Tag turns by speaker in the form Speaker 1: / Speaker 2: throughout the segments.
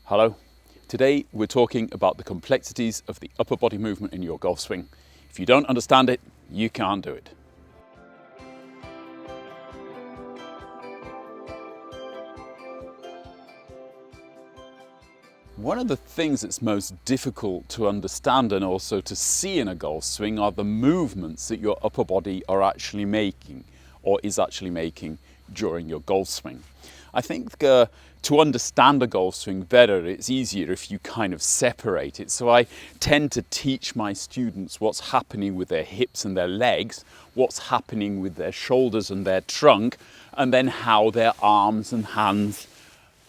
Speaker 1: Hello. Today we're talking about the complexities of the upper body movement in your golf swing. If you don't understand it, you can't do it. One of the things that's most difficult to understand and also to see in a golf swing are the movements that your upper body are actually making or is actually making during your golf swing. I think to understand a golf swing better, it's easier if you kind of separate it. So I tend to teach my students what's happening with their hips and their legs, what's happening with their shoulders and their trunk, and then how their arms and hands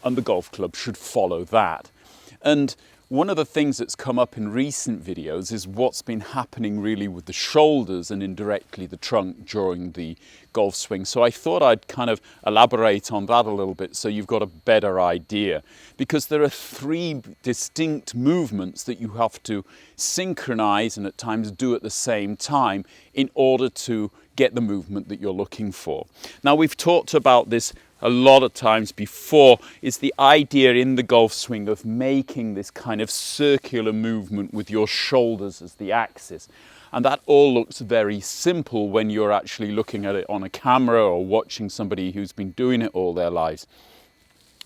Speaker 1: and the golf club should follow that. And one of the things that's come up in recent videos is what's been happening really with the shoulders and indirectly the trunk during the golf swing. So I thought I'd kind of elaborate on that a little bit so you've got a better idea. Because there are three distinct movements that you have to synchronize and at times do at the same time in order to get the movement that you're looking for. Now, we've talked about this a lot of times before. Is the idea in the golf swing of making this kind of circular movement with your shoulders as the axis. And that all looks very simple when you're actually looking at it on a camera or watching somebody who's been doing it all their lives.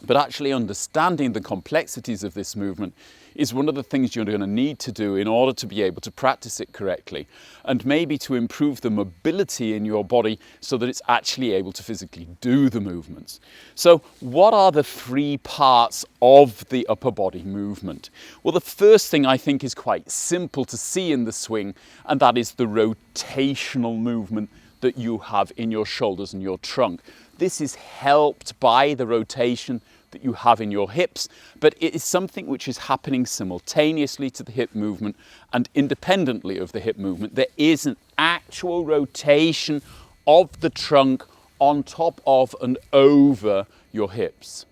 Speaker 1: But actually understanding the complexities of this movement is one of the things you're going to need to do in order to be able to practice it correctly, and maybe to improve the mobility in your body so that it's actually able to physically do the movements. So what are the three parts of the upper body movement? Well, the first thing I think is quite simple to see in the swing, and that is the rotational movement that you have in your shoulders and your trunk. This is helped by the rotation that you have in your hips, but it is something which is happening simultaneously to the hip movement and independently of the hip movement. There is an actual rotation of the trunk on top of and over your hips.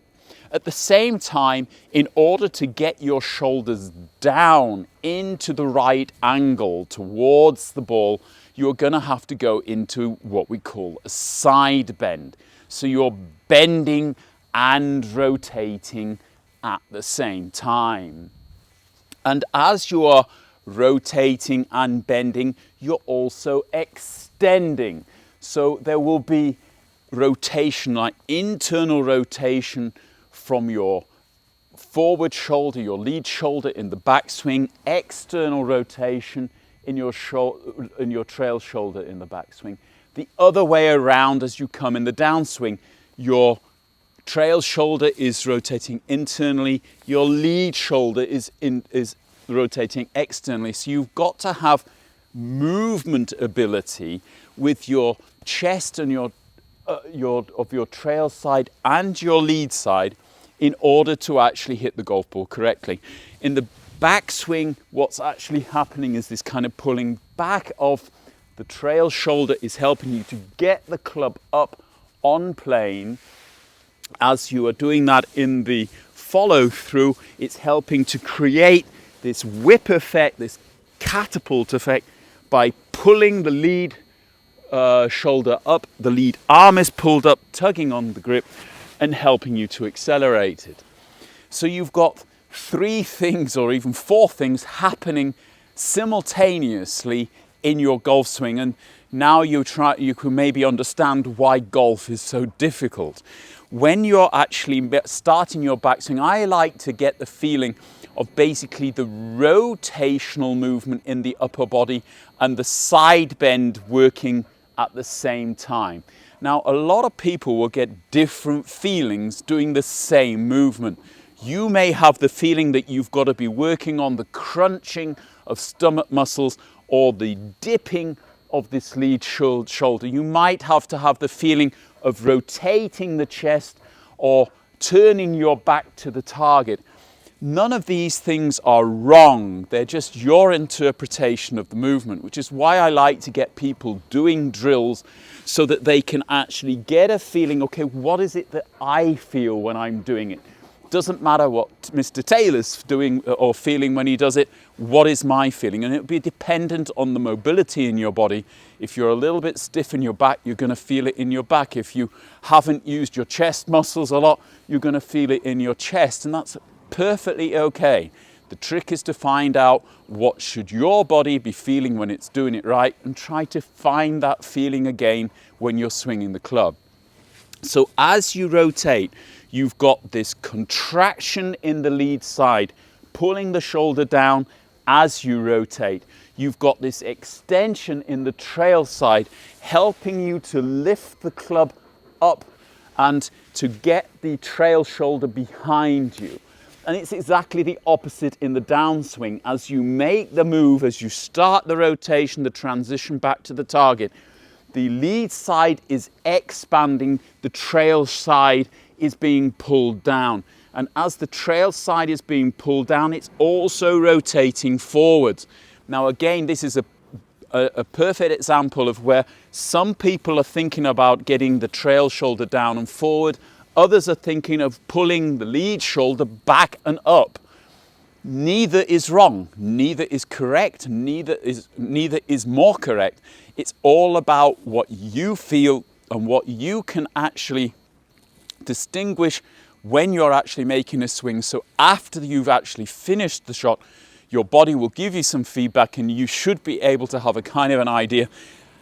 Speaker 1: At the same time, in order to get your shoulders down into the right angle towards the ball, you're going to have to go into what we call a side bend. So you're bending and rotating at the same time. And as you are rotating and bending, you're also extending. So there will be rotation, like internal rotation from your forward shoulder, your lead shoulder in the backswing, external rotation in your trail shoulder in the backswing. The other way around as you come in the downswing, your trail shoulder is rotating internally, your lead shoulder is rotating externally. So you've got to have movement ability with your chest and your trail side and your lead side in order to actually hit the golf ball correctly. In the backswing, what's actually happening is this kind of pulling back of the trail shoulder is helping you to get the club up on plane. As you are doing that in the follow through, it's helping to create this whip effect, this catapult effect by pulling the lead shoulder up. The lead arm is pulled up, tugging on the grip and helping you to accelerate it. So you've got three things or even four things happening simultaneously in your golf swing, and now you can maybe understand why golf is so difficult. When you're actually starting your backswing, I like to get the feeling of basically the rotational movement in the upper body and the side bend working at the same time. Now, a lot of people will get different feelings doing the same movement. You may have the feeling that you've got to be working on the crunching of stomach muscles or the dipping of this lead shoulder. You might have to have the feeling of rotating the chest or turning your back to the target. None of these things are wrong. They're just your interpretation of the movement, which is why I like to get people doing drills so that they can actually get a feeling, okay, what is it that I feel when I'm doing it? Doesn't matter what Mr. Taylor's doing or feeling when he does it, what is my feeling? And it'll be dependent on the mobility in your body. If you're a little bit stiff in your back, you're going to feel it in your back. If you haven't used your chest muscles a lot, you're going to feel it in your chest. And that's perfectly okay. The trick is to find out what should your body be feeling when it's doing it right, and try to find that feeling again when you're swinging the club. So as you rotate, you've got this contraction in the lead side, pulling the shoulder down as you rotate. You've got this extension in the trail side, helping you to lift the club up and to get the trail shoulder behind you. And it's exactly the opposite in the downswing. As you make the move, as you start the rotation, the transition back to the target, the lead side is expanding, the trail side is being pulled down. And as the trail side is being pulled down, it's also rotating forwards. Now again, this is a perfect example of where some people are thinking about getting the trail shoulder down and forward. Others are thinking of pulling the lead shoulder back and up. Neither is wrong, neither is correct, neither is more correct. It's all about what you feel and what you can actually distinguish when you're actually making a swing. So after you've actually finished the shot, your body will give you some feedback and you should be able to have a kind of an idea,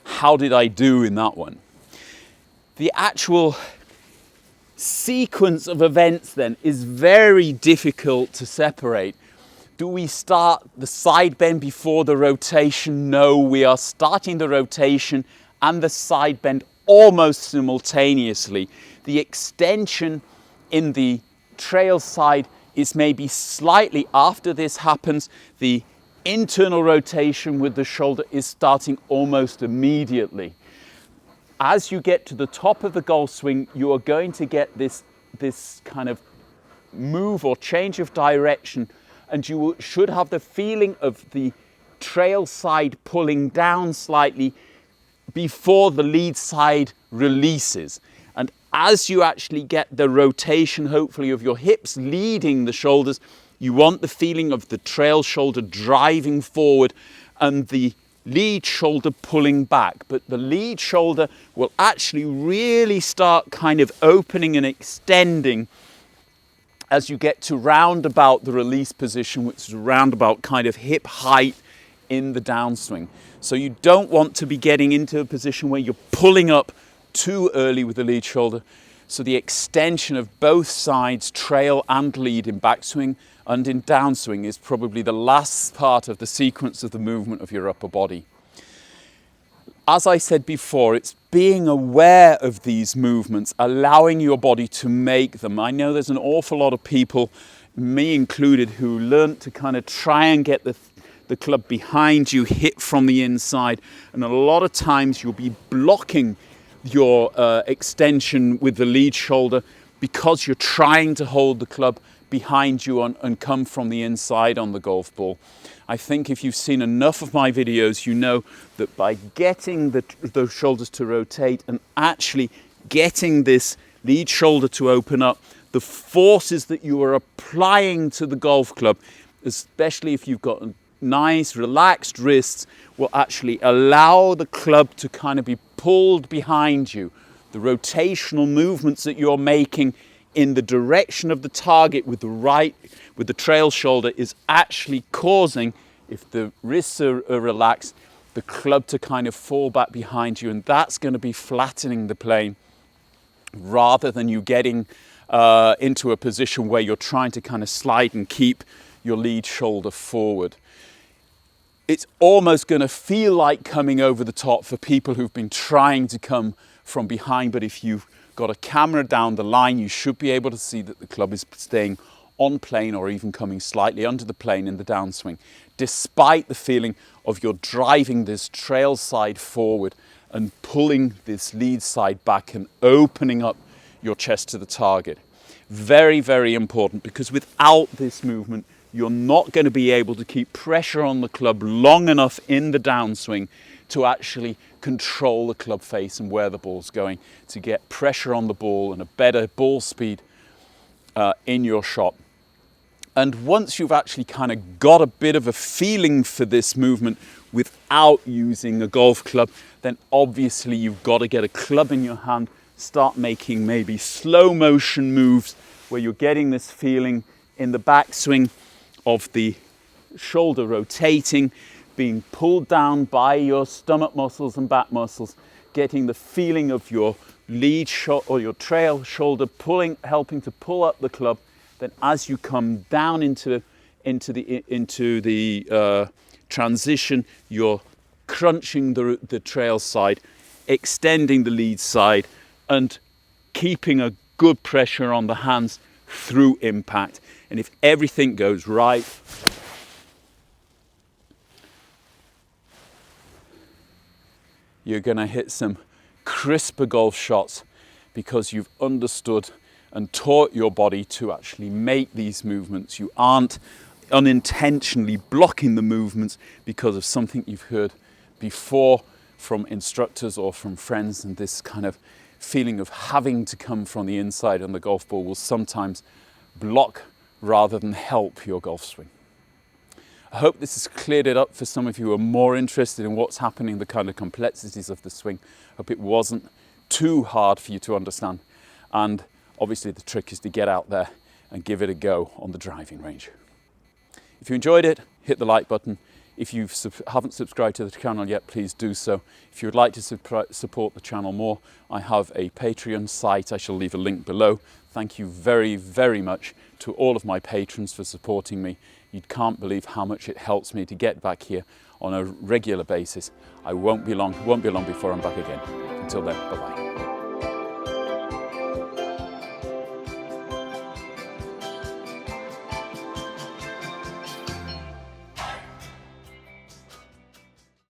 Speaker 1: how did I do in that one? The actual sequence of events then is very difficult to separate. Do we start the side bend before the rotation? No, we are starting the rotation and the side bend almost simultaneously. The extension in the trail side is maybe slightly after this happens. The internal rotation with the shoulder is starting almost immediately. As you get to the top of the golf swing, you are going to get this kind of move or change of direction, and you should have the feeling of the trail side pulling down slightly before the lead side releases. And as you actually get the rotation, hopefully, of your hips leading the shoulders, you want the feeling of the trail shoulder driving forward and the lead shoulder pulling back. But the lead shoulder will actually really start kind of opening and extending as you get to round about the release position, which is round about kind of hip height in the downswing. So you don't want to be getting into a position where you're pulling up too early with the lead shoulder. So the extension of both sides, trail and lead, in backswing and in downswing is probably the last part of the sequence of the movement of your upper body. As I said before, it's being aware of these movements, allowing your body to make them. I know there's an awful lot of people, me included, who learnt to kind of try and get the club behind you, hit from the inside, and a lot of times you'll be blocking your extension with the lead shoulder because you're trying to hold the club behind you and come from the inside on the golf ball. I think if you've seen enough of my videos, you know that by getting the shoulders to rotate and actually getting this lead shoulder to open up, the forces that you are applying to the golf club, especially if you've got nice relaxed wrists, will actually allow the club to kind of be pulled behind you. The rotational movements that you're making in the direction of the target with the trail shoulder is actually causing, if the wrists are relaxed, the club to kind of fall back behind you, and that's going to be flattening the plane rather than you getting into a position where you're trying to kind of slide and keep your lead shoulder forward. It's almost going to feel like coming over the top for people who've been trying to come from behind, but if you've got a camera down the line, you should be able to see that the club is staying on plane or even coming slightly under the plane in the downswing, despite the feeling of you're driving this trail side forward and pulling this lead side back and opening up your chest to the target. Very, very important, because without this movement, you're not going to be able to keep pressure on the club long enough in the downswing to actually control the club face and where the ball's going, to get pressure on the ball and a better ball speed in your shot. And once you've actually kind of got a bit of a feeling for this movement without using a golf club, then obviously you've got to get a club in your hand, start making maybe slow motion moves where you're getting this feeling in the backswing of the shoulder rotating, being pulled down by your stomach muscles and back muscles, getting the feeling of your lead or your trail shoulder pulling, helping to pull up the club. Then as you come down into the transition, you're crunching the trail side, extending the lead side, and keeping a good pressure on the hands through impact. And if everything goes right, you're going to hit some crisper golf shots because you've understood and taught your body to actually make these movements. You aren't unintentionally blocking the movements because of something you've heard before from instructors or from friends, and this kind of feeling of having to come from the inside on the golf ball will sometimes block rather than help your golf swing. I hope this has cleared it up for some of you who are more interested in what's happening, the kind of complexities of the swing. I hope it wasn't too hard for you to understand. And obviously the trick is to get out there and give it a go on the driving range. If you enjoyed it, hit the like button. If you haven't subscribed to the channel yet, please do so. If you would like to support the channel more, I have a Patreon site. I shall leave a link below. Thank you very, very much to all of my patrons for supporting me. You can't believe how much it helps me to get back here on a regular basis. I won't be long before I'm back again. Until then, bye-bye.